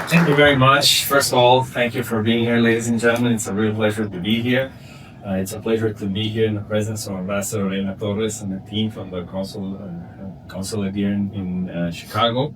Thank you very much. First of all, thank you for being here, ladies and gentlemen. It's a real pleasure to be here. It's a pleasure to be here in the presence of Ambassador Elena Torres and the team from the consulate here in Chicago.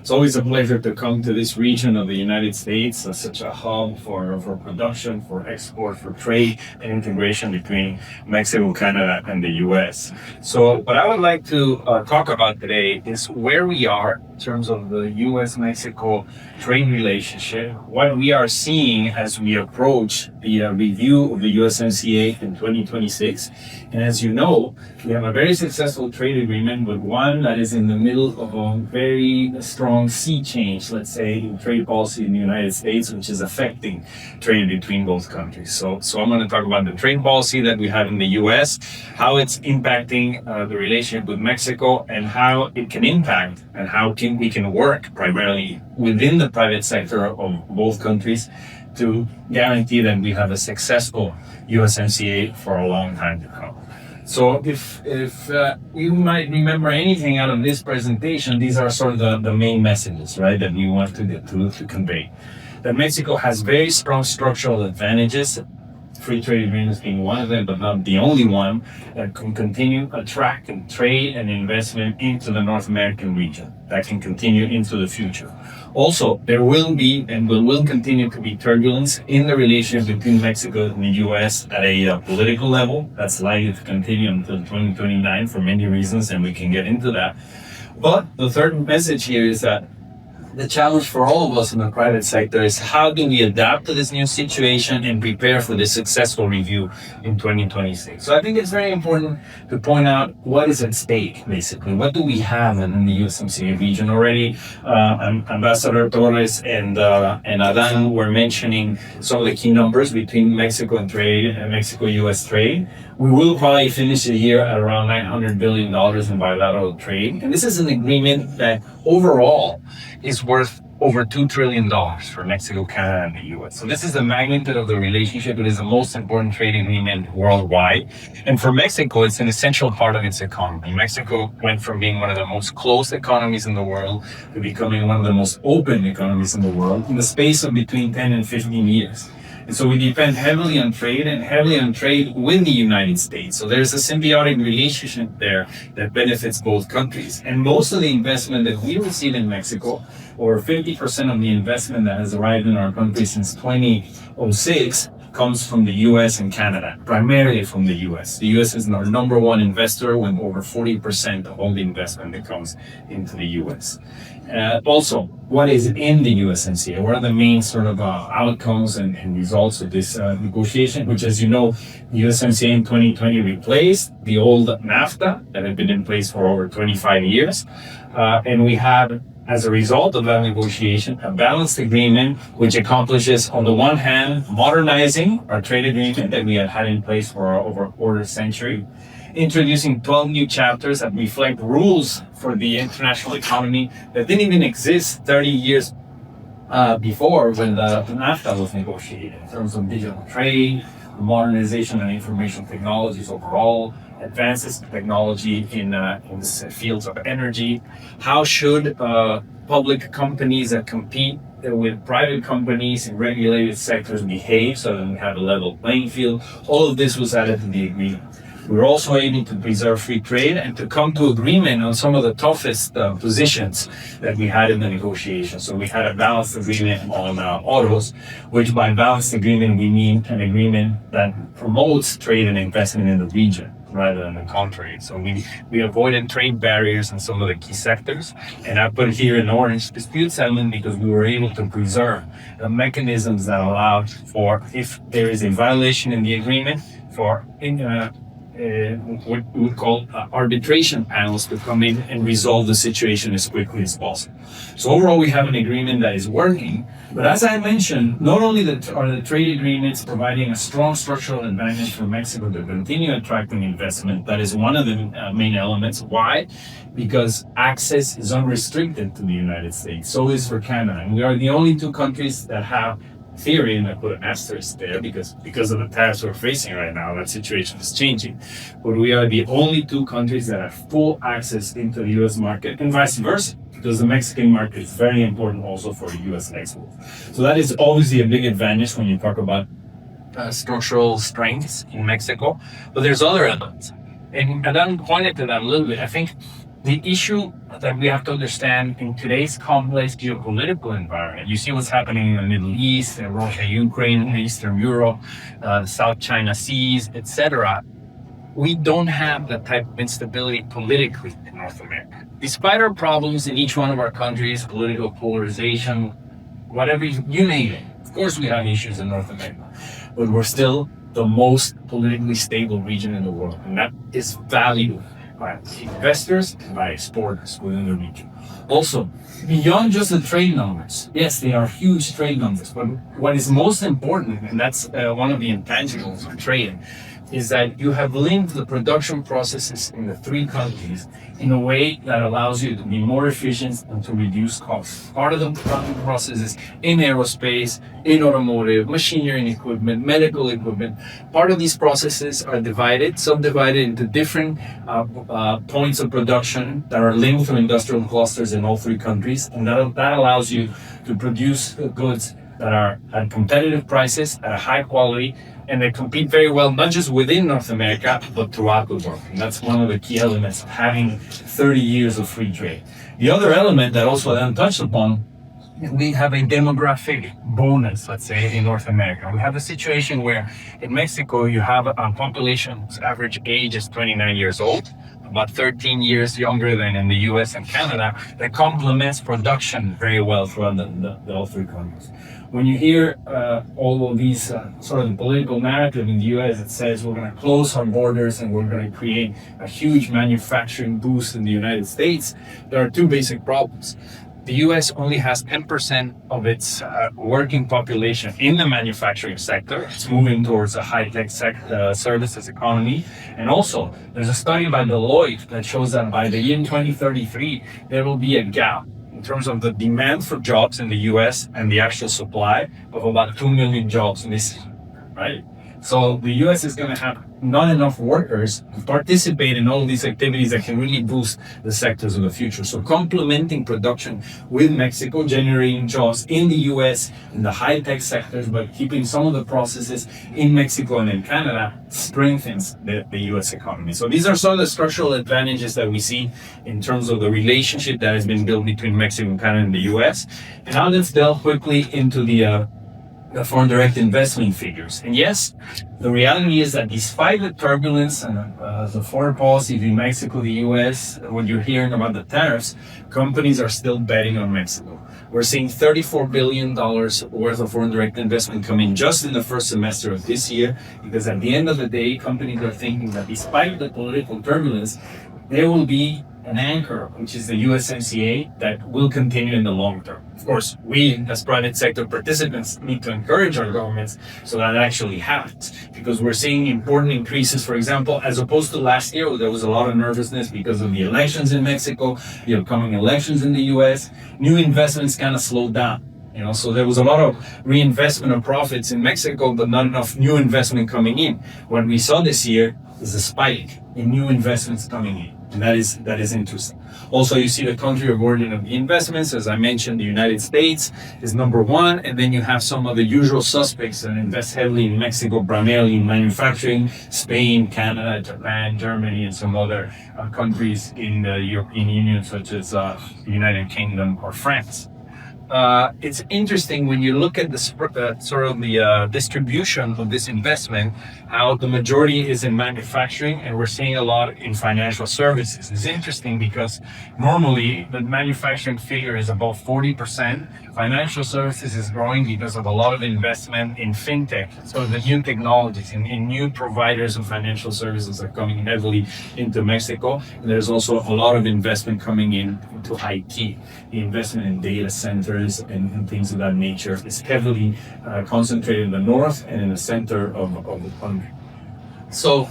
It's always a pleasure to come to this region of the United States, such a hub for production, for export, for trade, and integration between Mexico, Canada, and the U.S. So what I would like to talk about today is where we are in terms of the U.S.-Mexico trade relationship, what we are seeing as we approach the review of the USMCA in 2026. And as you know, we have a very successful trade agreement, but one that is in the middle of a very strong sea change, let's say, in trade policy in the United States, which is affecting trade between both countries. So I'm going to talk about the trade policy that we have in the U.S., how it's impacting the relationship with Mexico, and how it can impact and how we can work primarily within the private sector of both countries to guarantee that we have a successful USMCA for a long time to come. So if you might remember anything out of this presentation, these are sort of the main messages, right, that we want to convey. That Mexico has very strong structural advantages, free trade agreements being one of them, but not the only one, that can continue attracting trade and investment into the North American region, that can continue into the future. Also, there will be and will continue to be turbulence in the relationship between Mexico and the U.S. at a political level. That's likely to continue until 2029 for many reasons, and we can get into that. But the third message here is that the challenge for all of us in the private sector is how do we adapt to this new situation and prepare for this successful review in 2026. So I think it's very important to point out what is at stake, basically. What do we have in the USMCA region already? Ambassador Torres and Adan were mentioning some of the key numbers between Mexico and trade and Mexico-US trade. We will probably finish the year at around $900 billion in bilateral trade. And this is an agreement that overall is worth over $2 trillion for Mexico, Canada, and the U.S. So this is the magnitude of the relationship. It is the most important trade agreement worldwide. And for Mexico, it's an essential part of its economy. Mexico went from being one of the most closed economies in the world to becoming one of the most open economies in the world in the space of between 10 and 15 years. And so we depend heavily on trade and heavily on trade with the United States. So there's a symbiotic relationship there that benefits both countries. And most of the investment that we receive in Mexico, or 50% of the investment that has arrived in our country since 2006, comes from the U.S. and Canada, primarily from the U.S. The U.S. is our number one investor with over 40% of all the investment that comes into the U.S. Also, what is in the USMCA? What are the main sort of outcomes and results of this negotiation, which, as you know, the USMCA in 2020 replaced the old NAFTA that had been in place for over 25 years. And we had, as a result of that negotiation, a balanced agreement which accomplishes, on the one hand, modernizing our trade agreement that we had had in place for over a quarter century, introducing 12 new chapters that reflect rules for the international economy that didn't even exist 30 years before when the NAFTA was negotiated, in terms of digital trade, modernization and information technologies overall, advances in technology in the fields of energy. How should public companies that compete with private companies in regulated sectors behave so that we have a level playing field? All of this was added to the agreement. We were also able to preserve free trade and to come to agreement on some of the toughest positions that we had in the negotiation. So we had a balanced agreement on autos, which by balanced agreement, we mean an agreement that promotes trade and investment in the region rather than the contrary. So we avoided trade barriers in some of the key sectors. And I put here in orange dispute settlement because we were able to preserve the mechanisms that allowed for, if there is a violation in the agreement, for what we would call arbitration panels to come in and resolve the situation as quickly as possible. So overall, we have an agreement that is working. But as I mentioned, not only are the trade agreements providing a strong structural advantage for Mexico to continue attracting investment, that is one of the main elements. Why? Because access is unrestricted to the United States. So is for Canada. And we are the only two countries that have theory, and I put an asterisk there because of the tariffs we're facing right now, that situation is changing. But we are the only two countries that have full access into the US market, and vice versa. because the Mexican market is very important also for US exports. So that is obviously a big advantage when you talk about structural strengths in Mexico, but there's other elements. And Adam pointed to that a little bit. I think the issue that we have to understand in today's complex geopolitical environment, you see what's happening in the Middle East, Russia, Ukraine, Eastern Europe, South China Seas, etc. We don't have that type of instability politically in North America. Despite our problems in each one of our countries, political polarization, whatever you name it, of course we have issues in North America, but we're still the most politically stable region in the world, and that is valued by investors and by exporters within the region. Also, beyond just the trade numbers, yes, they are huge trade numbers, but what is most important, and that's one of the intangibles of trade, is that you have linked the production processes in the three countries in a way that allows you to be more efficient and to reduce costs. Part of the production processes in aerospace, in automotive, machinery and equipment, medical equipment, part of these processes are subdivided into different points of production that are linked to industrial clusters in all three countries. And that allows you to produce goods that are at competitive prices, at a high quality, and they compete very well, not just within North America, but throughout the world. And that's one of the key elements of having 30 years of free trade. The other element that also Adam touched upon, we have a demographic bonus, let's say, in North America. We have a situation where in Mexico, you have a population whose average age is 29 years old, about 13 years younger than in the US and Canada, that complements production very well throughout the all three countries. When you hear all of these sort of political narrative in the US that says we're going to close our borders and we're going to create a huge manufacturing boost in the United States, there are two basic problems. The US only has 10% of its working population in the manufacturing sector. It's moving towards a high-tech services economy. And also, there's a study by Deloitte that shows that by the year 2033, there will be a gap in terms of the demand for jobs in the US and the actual supply of about 2 million jobs missing, right? So the US is going to have not enough workers to participate in all of these activities that can really boost the sectors of the future. So complementing production with Mexico, generating jobs in the US in the high-tech sectors, but keeping some of the processes in Mexico and in Canada strengthens the US economy. So these are some of the structural advantages that we see in terms of the relationship that has been built between Mexico and Canada and the US. And now let's delve quickly into the foreign direct investment figures. And yes, the reality is that despite the turbulence and the foreign policy between Mexico, the US, when you're hearing about the tariffs, companies are still betting on Mexico. We're seeing $34 billion worth of foreign direct investment come in just in the first semester of this year, because at the end of the day, companies are thinking that despite the political turbulence, there will be an anchor, which is the USMCA, that will continue in the long term. Of course, we as private sector participants need to encourage our governments so that it actually happens, because we're seeing important increases. For example, as opposed to last year, there was a lot of nervousness because of the elections in Mexico, the upcoming elections in the US. New investments kind of slowed down. So there was a lot of reinvestment of profits in Mexico, but not enough new investment coming in. What we saw this year is a spike in new investments coming in. And that is interesting. Also, you see the country of origin of the investments. As I mentioned, the United States is number one. And then you have some of the usual suspects that invest heavily in Mexico, primarily in manufacturing: Spain, Canada, Japan, Germany, and some other countries in the European Union, such as the United Kingdom or France. It's interesting when you look at the sort of the distribution of this investment, how the majority is in manufacturing, and we're seeing a lot in financial services. It's interesting because normally the manufacturing figure is about 40%. Financial services is growing because of a lot of investment in fintech. So the new technologies and new providers of financial services are coming heavily into Mexico. And there's also a lot of investment coming into IT. The investment in data centers and things of that nature is heavily concentrated in the north and in the center of the country. So,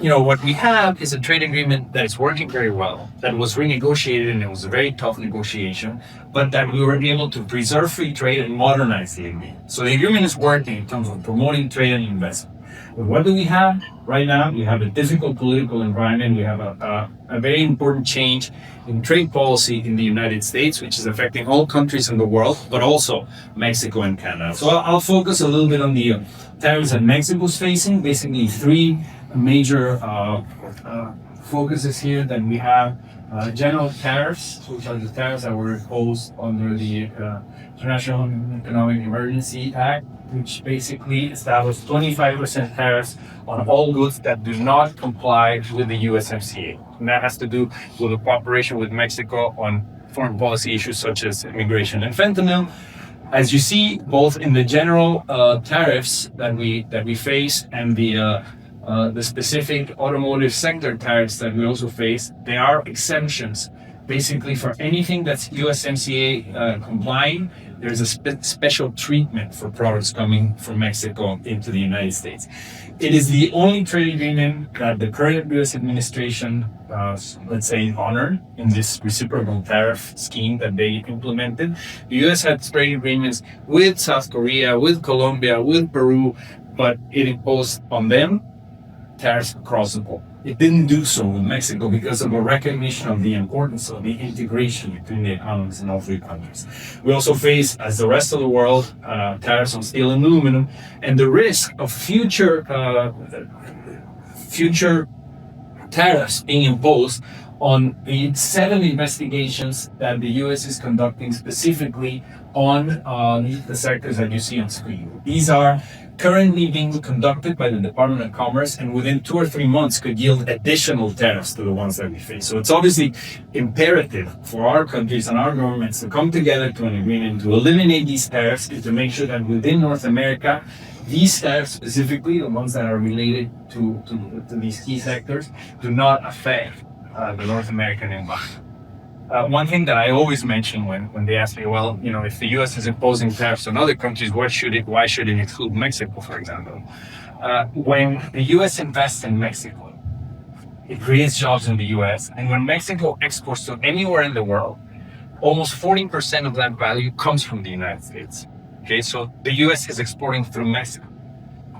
what we have is a trade agreement that is working very well, that was renegotiated, and it was a very tough negotiation, but that we were able to preserve free trade and modernize the agreement. So the agreement is working in terms of promoting trade and investment. But what do we have right now? We have a difficult political environment. We have a very important change in trade policy in the United States, which is affecting all countries in the world, but also Mexico and Canada. So I'll focus a little bit on the tariffs that Mexico's facing. Basically, three major focuses here that we have. General tariffs, which are the tariffs that were imposed under the International Economic Emergency Act, which basically established 25% tariffs on all goods that do not comply with the USMCA. And that has to do with the cooperation with Mexico on foreign policy issues such as immigration and fentanyl. As you see, both in the general tariffs that we face and the specific automotive sector tariffs that we also face, there are exemptions basically for anything that's USMCA compliant. There's a special treatment for products coming from Mexico into the United States. It is the only trade agreement that the current US administration, let's say, honored in this reciprocal tariff scheme that they implemented. The US had trade agreements with South Korea, with Colombia, with Peru, but it imposed on them tariffs across the board. It didn't do so with Mexico because of a recognition of the importance of the integration between the economies in all three countries. We also face, as the rest of the world, tariffs on steel and aluminum, and the risk of future tariffs being imposed on the 7 investigations that the U.S. is conducting specifically on the sectors that you see on screen. These are currently being conducted by the Department of Commerce, and within 2 or 3 months could yield additional tariffs to the ones that we face. So it's obviously imperative for our countries and our governments to come together to an agreement to eliminate these tariffs and to make sure that within North America, these tariffs, specifically the ones that are related to these key sectors, do not affect the North American environment. One thing that I always mention when they ask me, well, if the U.S. is imposing tariffs on other countries, why should it exclude Mexico, for example? When the U.S. invests in Mexico, it creates jobs in the U.S. And when Mexico exports to anywhere in the world, almost 40% of that value comes from the United States. Okay, so the U.S. is exporting through Mexico.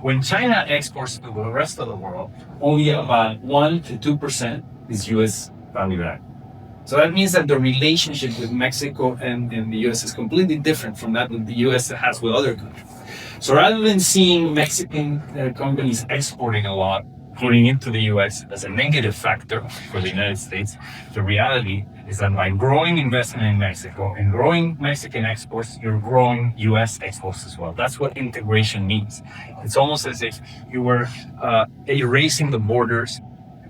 When China exports to the rest of the world, only about 1 to 2% is U.S. value add. So that means that the relationship with Mexico and the U.S. is completely different from that the U.S. has with other countries. So rather than seeing Mexican companies exporting a lot, putting into the U.S. as a negative factor for the United States, the reality is that by growing investment in Mexico and growing Mexican exports, you're growing U.S. exports as well. That's what integration means. It's almost as if you were erasing the borders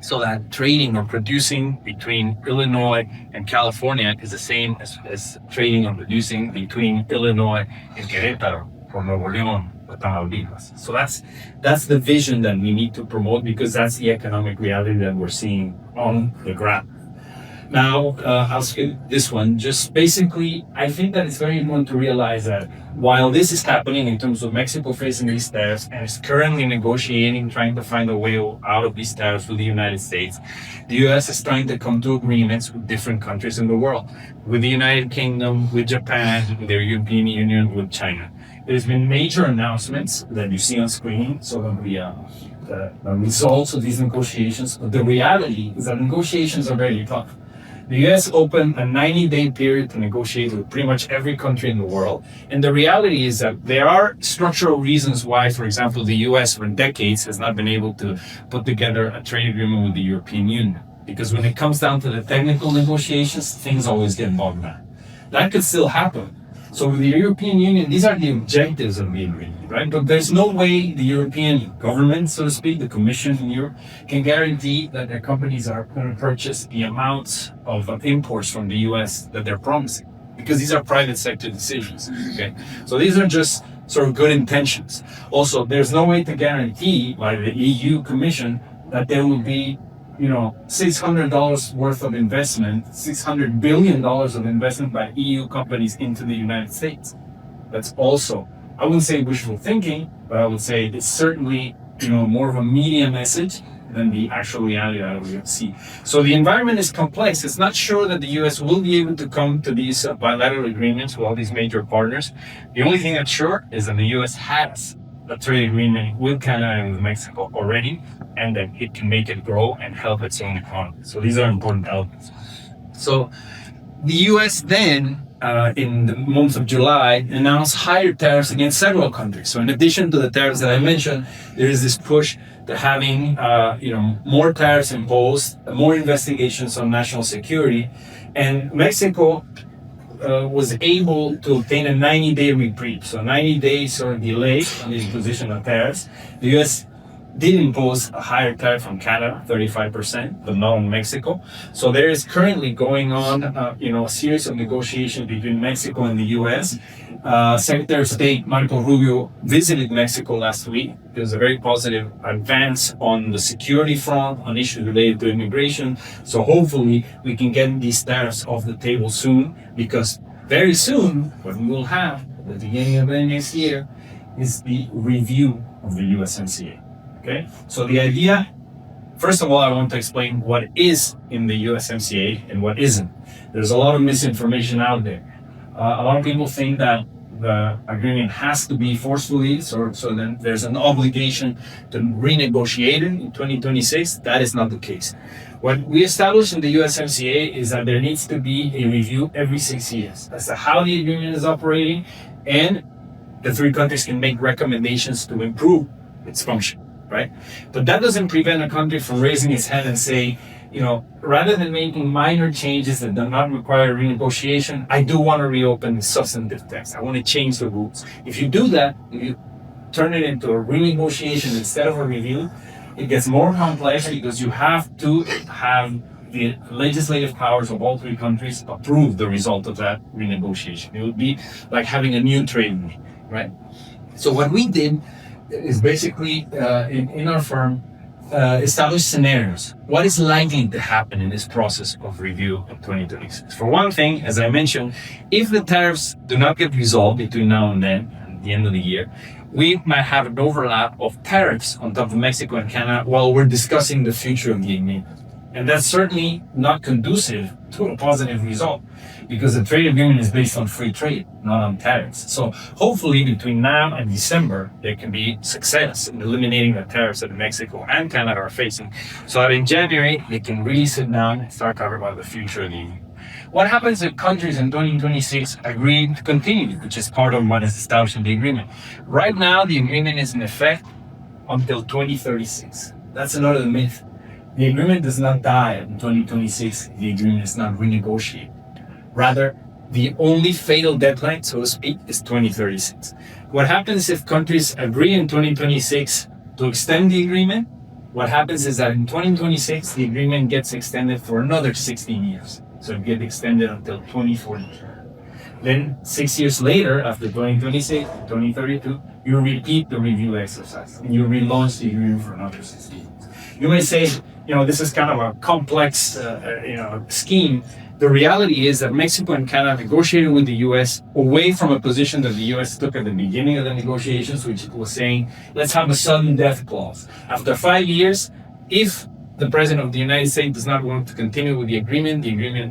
so that trading or producing between Illinois and California is the same as trading or producing between Illinois and Querétaro or Nuevo León or Tamaulipas. So that's the vision that we need to promote, because that's the economic reality that we're seeing on the ground. Now, I'll skip this one. Just basically, I think that it's very important to realize that while this is happening in terms of Mexico facing these tariffs and is currently negotiating, trying to find a way out of these tariffs with the United States, the U.S. is trying to come to agreements with different countries in the world, with the United Kingdom, with Japan, with the European Union, with China. There's been major announcements that you see on screen, so the results of these negotiations. But the reality is that negotiations are very tough. The U.S. opened a 90-day period to negotiate with pretty much every country in the world. And the reality is that there are structural reasons why, for example, the U.S. for decades has not been able to put together a trade agreement with the European Union. Because when it comes down to the technical negotiations, things always get bogged down. That could still happen. So with the European Union, these are the objectives of the agreement, right? But there's no way the European government, so to speak, the Commission in Europe, can guarantee that their companies are going to purchase the amounts of imports from the US that they're promising, because these are private sector decisions, okay? So these are just sort of good intentions. Also, there's no way to guarantee by the EU Commission that there will be $600 worth of investment, $600 billion of investment by EU companies into the United States. That's also, I wouldn't say wishful thinking, but I would say it's certainly, more of a media message than the actual reality that we see. So the environment is complex. It's not sure that the U.S. will be able to come to these bilateral agreements with all these major partners. The only thing that's sure is that the U.S. has a trade agreement with Canada and with Mexico already, and that it can make it grow and help its own economy. So these are important elements. So the U.S. then, in the month of July, announced higher tariffs against several countries. So in addition to the tariffs that I mentioned, there is this push to having more tariffs imposed, more investigations on national security, and Mexico was able to obtain a 90-day reprieve. So 90 days or delay on the imposition of tariffs. The U.S. did impose a higher tariff on Canada, 35%, but not on Mexico. So there is currently going on, a series of negotiations between Mexico and the U.S. Secretary of State Marco Rubio visited Mexico last week. There was a very positive advance on the security front, on issues related to immigration. So hopefully we can get these tariffs off the table soon, because very soon what we will have at the beginning of the next year is the review of the USMCA. Okay, so the idea, first of all, I want to explain what is in the USMCA and what isn't. There's a lot of misinformation out there. A lot of people think that the agreement has to be forcefully, so then there's an obligation to renegotiate it in 2026. That is not the case. What we established in the USMCA is that there needs to be a review every 6 years as to how the agreement is operating, and the three countries can make recommendations to improve its function. Right? But that doesn't prevent a country from raising its hand and saying, rather than making minor changes that do not require renegotiation, I do want to reopen the substantive text. I want to change the rules. If you do that, if you turn it into a renegotiation instead of a review, it gets more complex, because you have to have the legislative powers of all three countries approve the result of that renegotiation. It would be like having a new trade agreement, right? So what we did is basically in our firm establish scenarios. What is likely to happen in this process of review in 2026? For one thing, as I mentioned, if the tariffs do not get resolved between now and then, at the end of the year, we might have an overlap of tariffs on top of Mexico and Canada while we're discussing the future of the agreement. And that's certainly not conducive to a positive result, because the trade agreement is based on free trade, not on tariffs. So hopefully between now and December, there can be success in eliminating the tariffs that Mexico and Canada are facing, so that in January, they can really sit down and start talking about the future of the agreement. What happens if countries in 2026 agree to continue, which is part of what is established in the agreement? Right now, the agreement is in effect until 2036. That's another myth. The agreement does not die in 2026 if the agreement is not renegotiated. Rather, the only fatal deadline, so to speak, is 2036. What happens if countries agree in 2026 to extend the agreement? What happens is that in 2026, the agreement gets extended for another 16 years. So it gets extended until 2040. Then 6 years later, after 2026, 2032, you repeat the review exercise and you relaunch the agreement for another 16 years. You may say, this is kind of a complex, scheme. The reality is that Mexico and Canada negotiated with the U.S. away from a position that the U.S. took at the beginning of the negotiations, which was saying, let's have a sudden death clause. After 5 years, if the President of the United States does not want to continue with the agreement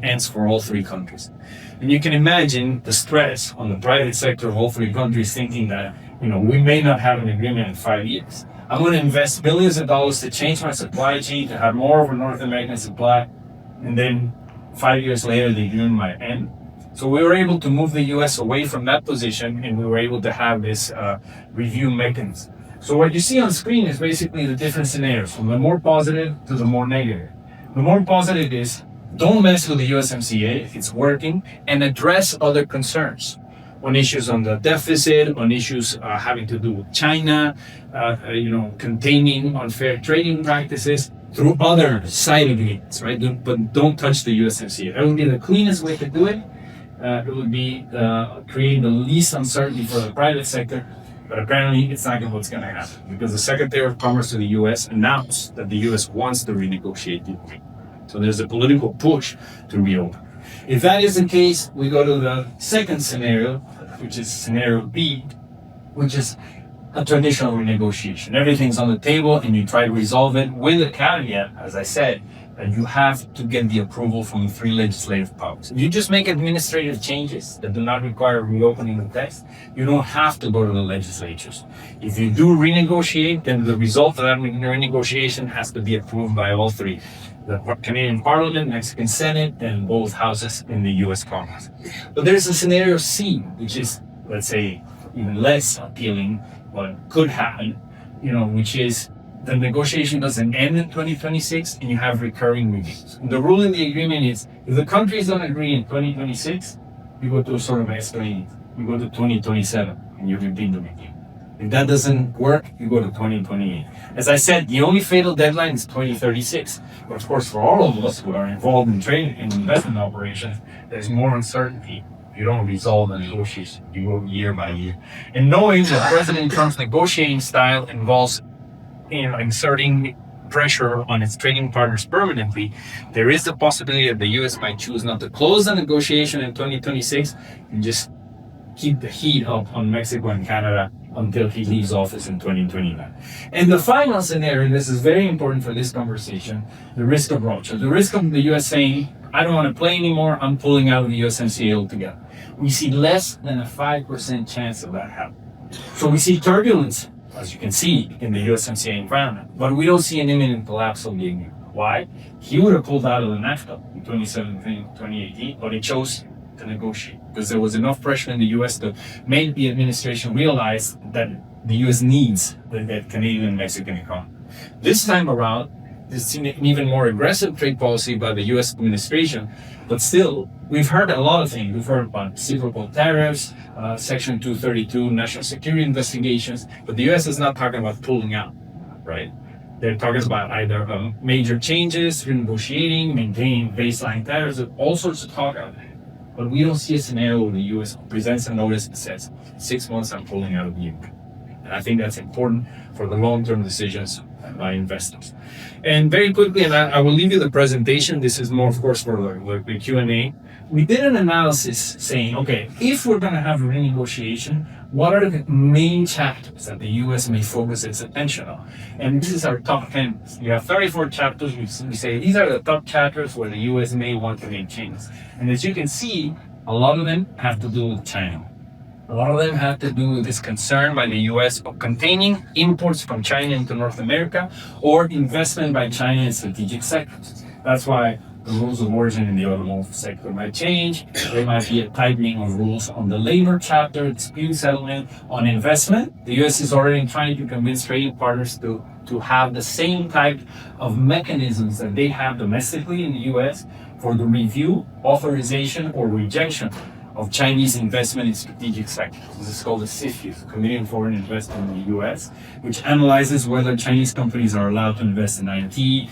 ends for all three countries. And you can imagine the stress on the private sector of all three countries thinking that, we may not have an agreement in 5 years. I'm going to invest billions of dollars to change my supply chain, to have more of a North American supply, and then 5 years later, the agreement might end. So we were able to move the U.S. away from that position, and we were able to have this review mechanism. So what you see on screen is basically the different scenarios, from the more positive to the more negative. The more positive is, don't mess with the USMCA if it's working, and address other concerns on issues on the deficit, on issues having to do with China, containing unfair trading practices through other side agreements, right? But don't touch the USMCA. That would be the cleanest way to do it. It would be creating the least uncertainty for the private sector, but apparently it's not what's going to happen, because the Secretary of Commerce of the U.S. announced that the U.S. wants to renegotiate the agreement. So there's a political push to reopen. If that is the case, we go to the second scenario, which is scenario B, which is a traditional renegotiation. Everything's on the table and you try to resolve it with a caveat, as I said, that you have to get the approval from the three legislative powers. If you just make administrative changes that do not require reopening the text, you don't have to go to the legislatures. If you do renegotiate, then the result of that renegotiation has to be approved by all three: the Canadian Parliament, Mexican Senate, and both houses in the US Congress. But there's a scenario C, which is, let's say, even less appealing, but could happen, which is the negotiation doesn't end in 2026 and you have recurring reviews. And the rule in the agreement is if the countries don't agree in 2026, you go to a sort of escalating. You go to 2027 and you repeat the review. If that doesn't work, you go to 2028. As I said, the only fatal deadline is 2036. But of course, for all of us who are involved in trade and investment operations, there's more uncertainty. You don't resolve the negotiation. You go year by year. And knowing that President Trump's negotiating style involves inserting pressure on its trading partners permanently, there is the possibility that the U.S. might choose not to close the negotiation in 2026 and just keep the heat up on Mexico and Canada until he leaves office in 2029. And the final scenario, and this is very important for this conversation, the risk of rupture. The risk of the U.S. saying, I don't want to play anymore, I'm pulling out of the USMCA altogether. We see less than a 5% chance of that happening. So we see turbulence, as you can see, in the USMCA environment, but we don't see an imminent collapse of the agreement. Why? He would have pulled out of the NAFTA in 2017, 2018, but he chose to negotiate because there was enough pressure in the US to make the administration realize that the US needs the Canadian and Mexican economy. This time around, there's an even more aggressive trade policy by the US administration, but still, we've heard a lot of things. We've heard about reciprocal tariffs, Section 232, national security investigations, but the US is not talking about pulling out, right? They're talking about either major changes, renegotiating, maintaining baseline tariffs, all sorts of talk out there. But we don't see a scenario where the U.S. presents a notice and says, 6 months I'm pulling out of the agreement. And I think that's important for the long-term decisions by investors. And very quickly, and I will leave you the presentation. This is more, of course, for the Q&A. We did an analysis saying, okay, if we're going to have a renegotiation, what are the main chapters that the U.S. may focus its attention on? And this is our top 10. You have 34 chapters. We say these are the top chapters where the U.S. may want to make changes. And as you can see, a lot of them have to do with China. A lot of them have to do with this concern by the U.S. of containing imports from China into North America or investment by China in strategic sectors. That's why the rules of origin in the automotive sector might change. There might be a tightening of rules on the labor chapter, dispute settlement, on investment. The U.S. is already trying to convince trading partners to have the same type of mechanisms that they have domestically in the U.S. for the review, authorization, or rejection of Chinese investment in strategic sectors. This is called the CFIUS, Committee on Foreign Investment in the U.S., which analyzes whether Chinese companies are allowed to invest in IT,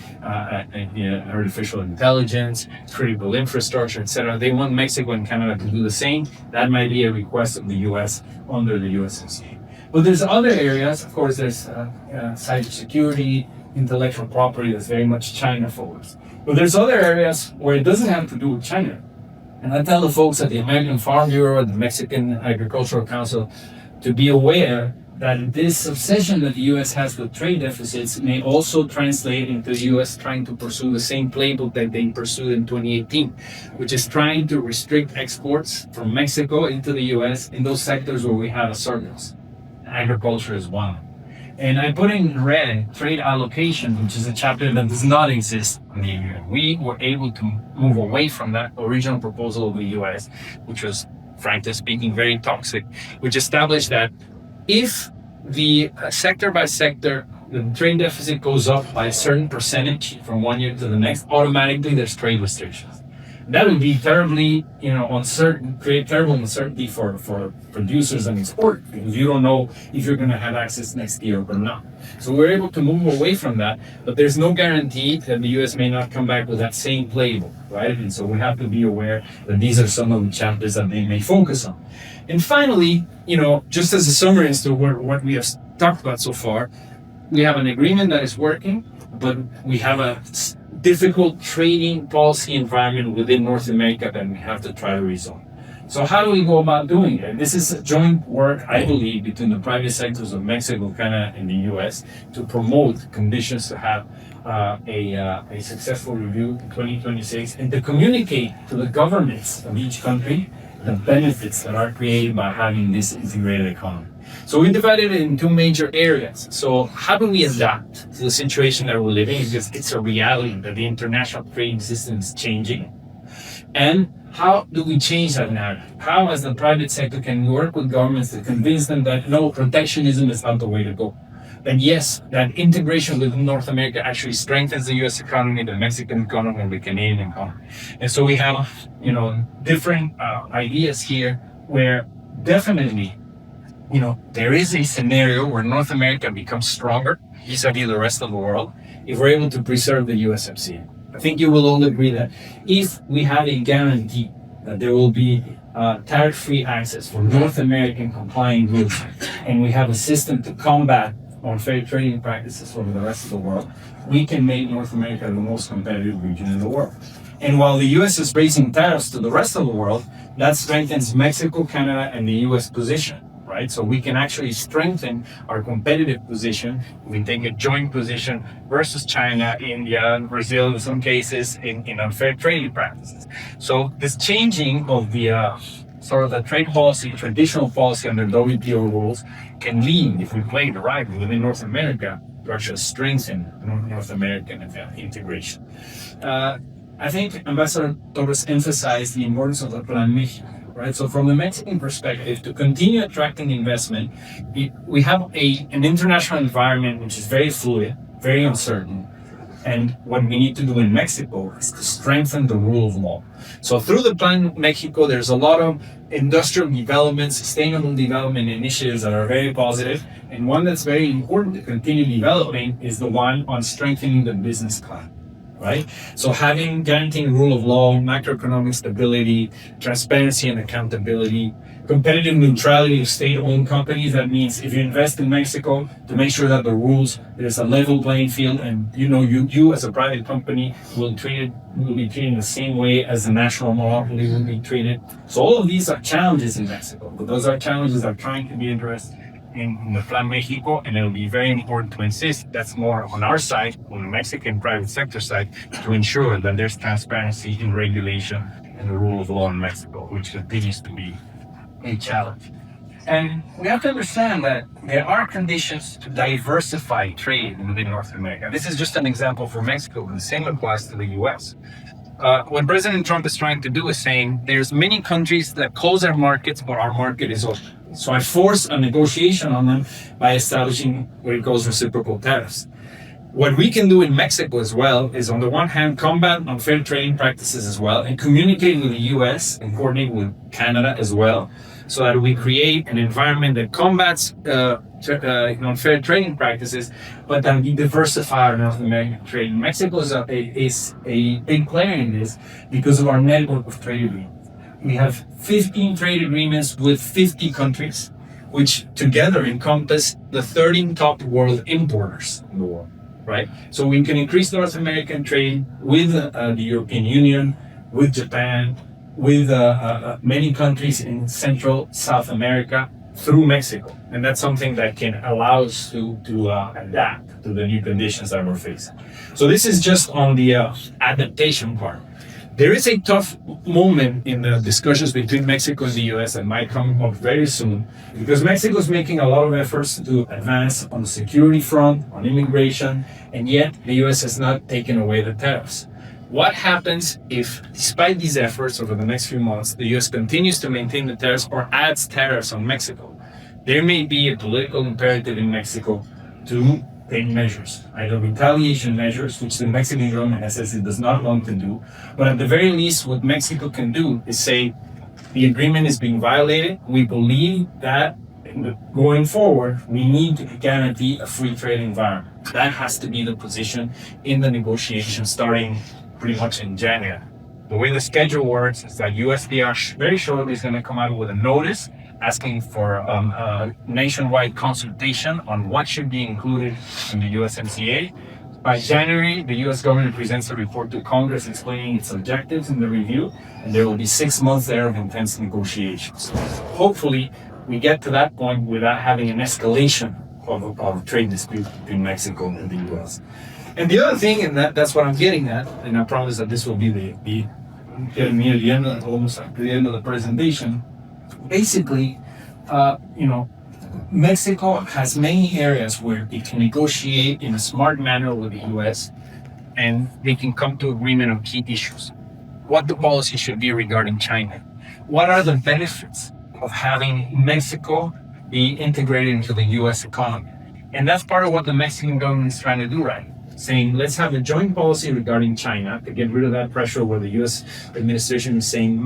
artificial intelligence, critical infrastructure, etc. They want Mexico and Canada to do the same. That might be a request of the U.S. under the USMCA. But there's other areas, of course, there's cybersecurity, intellectual property that's very much China focused. But there's other areas where it doesn't have to do with China. And I tell the folks at the American Farm Bureau and the Mexican Agricultural Council to be aware that this obsession that the U.S. has with trade deficits may also translate into the U.S. trying to pursue the same playbook that they pursued in 2018, which is trying to restrict exports from Mexico into the U.S. in those sectors where we have a surplus. Agriculture is one. And I put in red trade allocation, which is a chapter that does not exist in the agreement. We were able to move away from that original proposal of the U.S., which was, frankly speaking, very toxic, which established that if the sector by sector, the trade deficit goes up by a certain percentage from one year to the next, automatically there's trade restrictions. That would be terribly, uncertain, create terrible uncertainty for producers and exporters because you don't know if you're going to have access next year or not. So we're able to move away from that, but there's no guarantee that the U.S. may not come back with that same playbook, right? And so we have to be aware that these are some of the chapters that they may focus on. And finally, just as a summary as to what we have talked about so far, we have an agreement that is working, but we have a difficult trading policy environment within North America that we have to try to resolve. So how do we go about doing it? This is a joint work, I believe, between the private sectors of Mexico, Canada, and the U.S. to promote conditions to have a successful review in 2026 and to communicate to the governments of each country the benefits that are created by having this integrated economy. So we divided it in two major areas. So how do we adapt to the situation that we're living in? Because it's a reality that the international trading system is changing. And how do we change that narrative? How, as the private sector, can work with governments to convince them that no, protectionism is not the way to go? That yes, that integration with North America actually strengthens the U.S. economy, the Mexican economy, and the Canadian economy. And so we have, different ideas here where definitely, there is a scenario where North America becomes stronger vis-a-vis the rest of the world if we're able to preserve the USMCA. I think you will all agree that if we have a guarantee that there will be tariff-free access for North American compliant goods, and we have a system to combat unfair trading practices from the rest of the world, we can make North America the most competitive region in the world. And while the US is raising tariffs to the rest of the world, that strengthens Mexico, Canada, and the US position, right? So we can actually strengthen our competitive position. We take a joint position versus China, India, and Brazil in some cases in unfair trading practices. So this changing of the sort of the trade policy, traditional policy under WTO rules can lead, if we play the right within North America, to actually strengthen North American integration. I think Ambassador Torres emphasized the importance of the Plan Mexico, right? So from the Mexican perspective, to continue attracting investment, we have an international environment which is very fluid, very uncertain. And what we need to do in Mexico is to strengthen the rule of law. So through the Plan Mexico, there's a lot of industrial development, sustainable development initiatives that are very positive. And one that's very important to continue developing is the one on strengthening the business climate, right? So guaranteeing rule of law, macroeconomic stability, transparency and accountability, competitive neutrality of state-owned companies. That means if you invest in Mexico, to make sure that there's a level playing field, and you as a private company will be treated the same way as the national monopoly will be treated. So all of these are challenges in Mexico, but those are challenges that are trying to be addressed in the Plan Mexico, and it'll be very important to insist that's more on our side, on the Mexican private sector side, to ensure that there's transparency in regulation and the rule of law in Mexico, which continues to be a challenge. And we have to understand that there are conditions to diversify trade within North America. This is just an example for Mexico, but the same applies to the US. What President Trump is trying to do is saying there's many countries that close their markets, but our market is open. So I force a negotiation on them by establishing what he calls reciprocal tariffs. What we can do in Mexico as well is, on the one hand, combat unfair trading practices as well, and communicating with the US and coordinating with Canada as well, so that we create an environment that combats unfair trading practices, but that we diversify our North American trade. Mexico is a big player in this because of our network of trade agreements. We have 15 trade agreements with 50 countries, which together encompass the 13 top world importers in the world, right? So we can increase North American trade with the European Union, with Japan, with many countries in Central, South America through Mexico. And that's something that can allow us to adapt to the new conditions that we're facing. So this is just on the adaptation part. There is a tough moment in the discussions between Mexico and the US that might come up very soon, because Mexico is making a lot of efforts to advance on the security front, on immigration, and yet the US has not taken away the tariffs. What happens if, despite these efforts over the next few months, the US continues to maintain the tariffs or adds tariffs on Mexico? There may be a political imperative in Mexico to take measures, either retaliation measures, which the Mexican government has said it does not want to do. But at the very least, what Mexico can do is say, the agreement is being violated. We believe that going forward, we need to guarantee a free trade environment. That has to be the position in the negotiation starting pretty much in January. The way the schedule works is that USTR very shortly is going to come out with a notice asking for a nationwide consultation on what should be included in the USMCA. By January, the US government presents a report to Congress explaining its objectives in the review, and there will be 6 months there of intense negotiations. Hopefully, we get to that point without having an escalation of trade dispute between Mexico and the US. And the other thing, and that's what I'm getting at, and I promise that this will be the getting near the end, almost at the end of the presentation. Basically, Mexico has many areas where it can negotiate in a smart manner with the U.S. and they can come to agreement on key issues. What the policy should be regarding China. What are the benefits of having Mexico be integrated into the U.S. economy? And that's part of what the Mexican government is trying to do, right? Saying, let's have a joint policy regarding China to get rid of that pressure where the U.S. administration is saying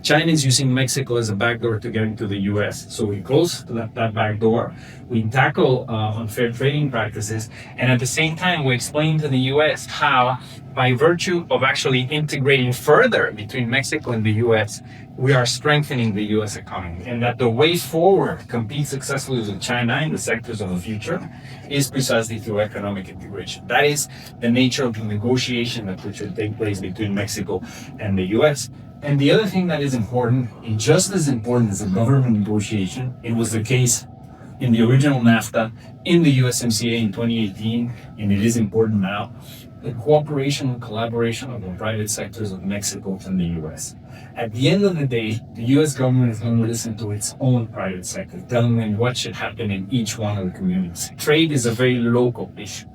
China is using Mexico as a backdoor to get into the U.S. So we close that back door, we tackle unfair trading practices, and at the same time, we explain to the U.S. how, by virtue of actually integrating further between Mexico and the U.S., we are strengthening the U.S. economy, and that the way forward to compete successfully with China in the sectors of the future is precisely through economic integration. That is the nature of the negotiation that should take place between Mexico and the U.S. And the other thing that is important, and just as important as a government negotiation, it was the case in the original NAFTA, in the USMCA in 2018, and it is important now, the cooperation and collaboration of the private sectors of Mexico and the U.S. At the end of the day, the U.S. government is going to listen to its own private sector, telling them what should happen in each one of the communities. Trade is a very local issue,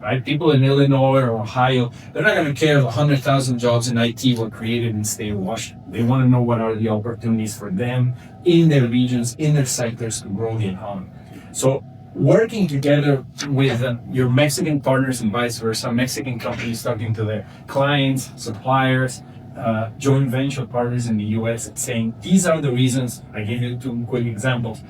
right? People in Illinois or Ohio, they're not going to care if 100,000 jobs in IT were created in the state of Washington. They want to know what are the opportunities for them in their regions, in their sectors to grow the economy. So working together with your Mexican partners and vice versa, Mexican companies talking to their clients, suppliers, joint venture partners in the U.S. and saying, these are the reasons. I gave you two quick examples.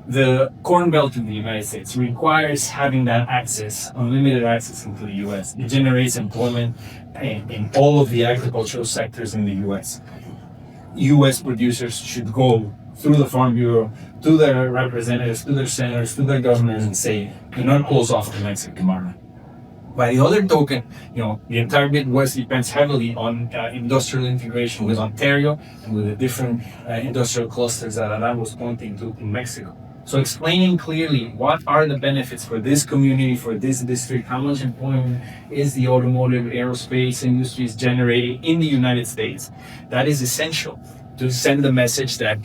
The Corn Belt in the United States requires having that access, unlimited access into the U.S. It generates employment in all of the agricultural sectors in the U.S. U.S. producers should go through the Farm Bureau, to their representatives, to their senators, to their governors, and say, do not close off the Mexican market. By the other token, the entire Midwest depends heavily on industrial integration with Ontario and with the different industrial clusters that Alan was pointing to in Mexico. So explaining clearly what are the benefits for this community, for this district, how much employment is the automotive aerospace industries generating in the United States. That is essential to send the message that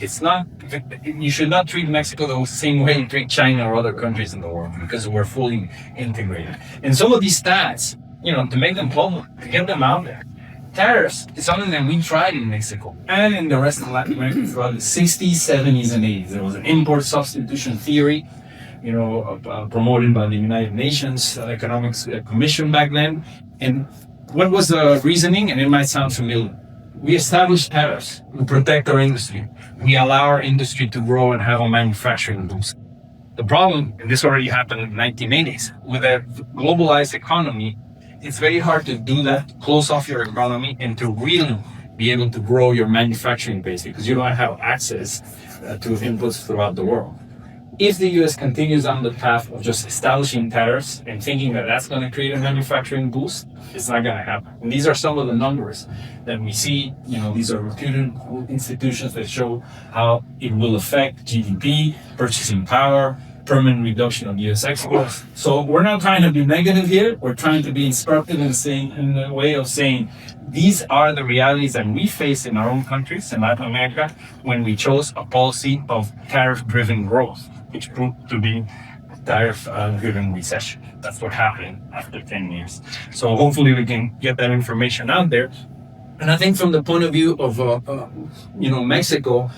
you should not treat Mexico the same way you treat China or other countries in the world, because we're fully integrated. And some of these stats, to make them public, to get them out there. Tariffs is something that we tried in Mexico and in the rest of Latin America throughout the 60s, 70s, and 80s. There was an import substitution theory, promoted by the United Nations Economics Commission back then. And what was the reasoning? And it might sound familiar. We established tariffs to protect our industry. We allow our industry to grow and have a manufacturing boost. The problem, and this already happened in the 1980s, with a globalized economy, it's very hard to do that, close off your economy, and to really be able to grow your manufacturing base because you don't have access to inputs throughout the world. If the U.S. continues on the path of just establishing tariffs and thinking that that's going to create a manufacturing boost, it's not going to happen. And these are some of the numbers that we see. These are reputed institutions that show how it will affect GDP, purchasing power, permanent reduction of U.S. exports. So we're not trying to be negative here. We're trying to be instructive in a way of saying these are the realities that we face in our own countries in Latin America when we chose a policy of tariff-driven growth, which proved to be a tariff-driven recession. That's what happened after 10 years. So hopefully we can get that information out there. And I think from the point of view of Mexico,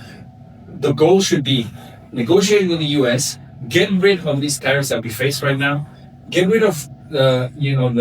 the goal should be negotiating with the U.S., get rid of these tariffs that we face right now, get rid of the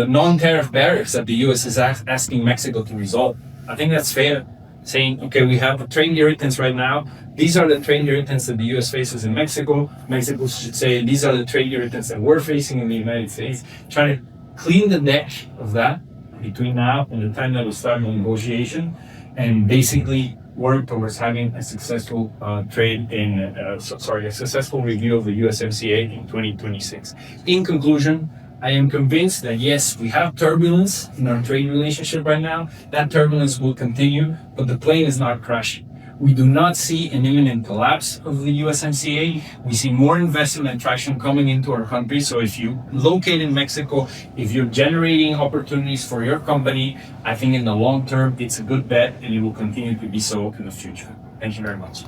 non-tariff barriers that the U.S. is asking Mexico to resolve. I think that's fair. Saying, okay, we have trade irritants right now. These are the trade irritants that the U.S. faces in Mexico. Mexico should say, these are the trade irritants that we're facing in the United States. Trying to clean the deck of that between now and the time that we start the negotiation, and basically work towards having a successful a successful review of the USMCA in 2026. In conclusion, I am convinced that yes, we have turbulence in our trade relationship right now. That turbulence will continue, but the plane is not crashing. We do not see an imminent collapse of the USMCA. We see more investment and traction coming into our country. So if you locate in Mexico, if you're generating opportunities for your company, I think in the long term, it's a good bet and it will continue to be so in the future. Thank you very much.